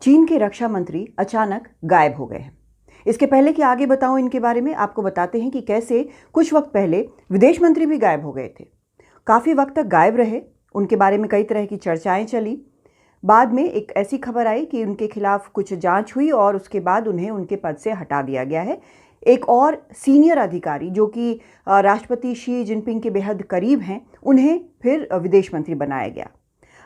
चीन के रक्षा मंत्री अचानक गायब हो गए हैं। इसके पहले कि आगे बताऊं इनके बारे में, आपको बताते हैं कि कैसे कुछ वक्त पहले विदेश मंत्री भी गायब हो गए थे। काफ़ी वक्त तक गायब रहे, उनके बारे में कई तरह की चर्चाएं चली। बाद में एक ऐसी खबर आई कि उनके खिलाफ कुछ जांच हुई और उसके बाद उन्हें उनके पद से हटा दिया गया है। एक और सीनियर अधिकारी जो कि राष्ट्रपति शी जिनपिंग के बेहद करीब हैं, उन्हें फिर विदेश मंत्री बनाया गया।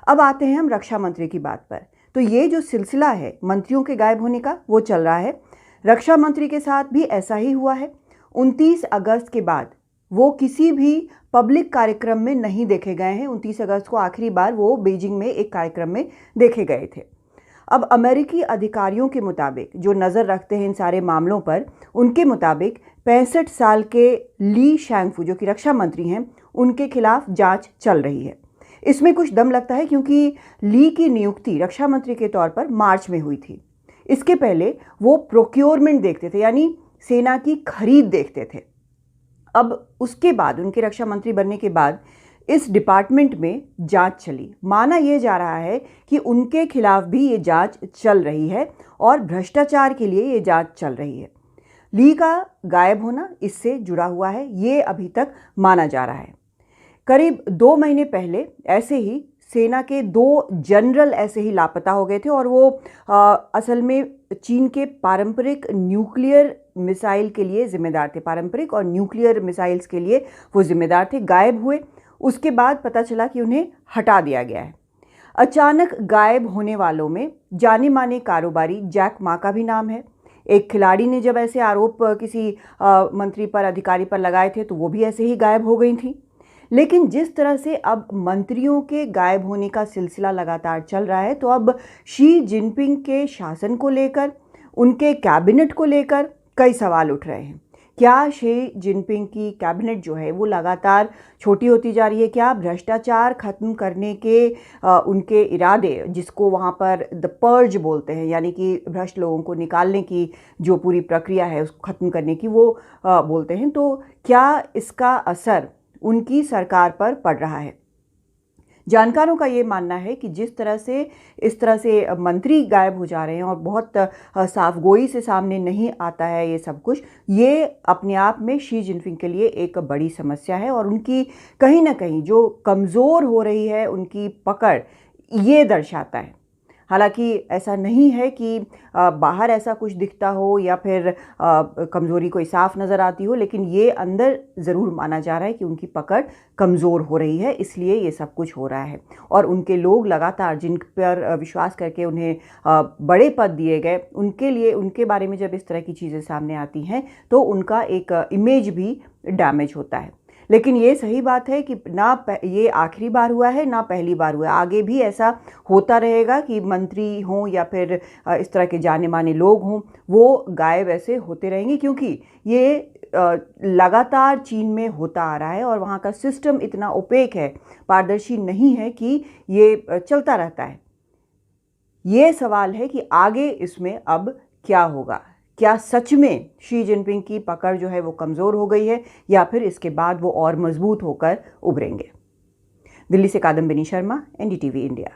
अब आते हैं हम रक्षा मंत्री की बात पर। तो ये जो सिलसिला है मंत्रियों के गायब होने का, वो चल रहा है। रक्षा मंत्री के साथ भी ऐसा ही हुआ है। 29 अगस्त के बाद वो किसी भी पब्लिक कार्यक्रम में नहीं देखे गए हैं। 29 अगस्त को आखिरी बार वो बीजिंग में एक कार्यक्रम में देखे गए थे। अब अमेरिकी अधिकारियों के मुताबिक, जो नज़र रखते हैं इन सारे मामलों पर, उनके मुताबिक 65 साल के ली शैंगफू जो कि रक्षा मंत्री हैं, उनके खिलाफ जांच चल रही है। इसमें कुछ दम लगता है क्योंकि ली की नियुक्ति रक्षा मंत्री के तौर पर मार्च में हुई थी। इसके पहले वो प्रोक्योरमेंट देखते थे, यानी सेना की खरीद देखते थे। अब उसके बाद, उनके रक्षा मंत्री बनने के बाद, इस डिपार्टमेंट में जांच चली। माना यह जा रहा है कि उनके खिलाफ भी ये जांच चल रही है और भ्रष्टाचार के लिए ये जांच चल रही है। ली का गायब होना इससे जुड़ा हुआ है, ये अभी तक माना जा रहा है। करीब 2 महीने पहले ऐसे ही सेना के 2 जनरल ऐसे ही लापता हो गए थे और वो असल में चीन के पारंपरिक न्यूक्लियर मिसाइल के लिए जिम्मेदार थे। पारंपरिक और न्यूक्लियर मिसाइल्स के लिए वो जिम्मेदार थे, गायब हुए। उसके बाद पता चला कि उन्हें हटा दिया गया है। अचानक गायब होने वालों में जाने माने कारोबारी जैक मा का भी नाम है। एक खिलाड़ी ने जब ऐसे आरोप किसी मंत्री पर, अधिकारी पर लगाए थे, तो वो भी ऐसे ही गायब हो गई थी। लेकिन जिस तरह से अब मंत्रियों के गायब होने का सिलसिला लगातार चल रहा है, तो अब शी जिनपिंग के शासन को लेकर, उनके कैबिनेट को लेकर कई सवाल उठ रहे हैं। क्या शी जिनपिंग की कैबिनेट जो है वो लगातार छोटी होती जा रही है? क्या भ्रष्टाचार खत्म करने के उनके इरादे, जिसको वहाँ पर द पर्ज बोलते हैं, यानी कि भ्रष्ट लोगों को निकालने की जो पूरी प्रक्रिया है उसको खत्म करने की, वो बोलते हैं, तो क्या इसका असर उनकी सरकार पर पड़ रहा है? जानकारों का ये मानना है कि जिस तरह से इस तरह से मंत्री गायब हो जा रहे हैं और बहुत साफ गोई से सामने नहीं आता है ये सब कुछ, ये अपने आप में शी जिनपिंग के लिए एक बड़ी समस्या है और उनकी कहीं ना कहीं जो कमज़ोर हो रही है उनकी पकड़, ये दर्शाता है। हालांकि ऐसा नहीं है कि बाहर ऐसा कुछ दिखता हो या फिर कमज़ोरी कोई साफ नज़र आती हो, लेकिन ये अंदर ज़रूर माना जा रहा है कि उनकी पकड़ कमज़ोर हो रही है, इसलिए ये सब कुछ हो रहा है। और उनके लोग लगातार, जिन पर विश्वास करके उन्हें बड़े पद दिए गए, उनके लिए, उनके बारे में जब इस तरह की चीज़ें सामने आती हैं तो उनका एक इमेज भी डैमेज होता है। लेकिन ये सही बात है कि ना ये आखिरी बार हुआ है, ना पहली बार हुआ है। आगे भी ऐसा होता रहेगा कि मंत्री हों या फिर इस तरह के जाने माने लोग हों, वो गायब ऐसे होते रहेंगे, क्योंकि ये लगातार चीन में होता आ रहा है और वहाँ का सिस्टम इतना ओपेक है, पारदर्शी नहीं है कि ये चलता रहता है। ये सवाल है कि आगे इसमें अब क्या होगा? क्या सच में शी जिनपिंग की पकड़ जो है वो कमज़ोर हो गई है या फिर इसके बाद वो और मजबूत होकर उभरेंगे? दिल्ली से कादम्बिनी शर्मा, एनडीटीवी इंडिया।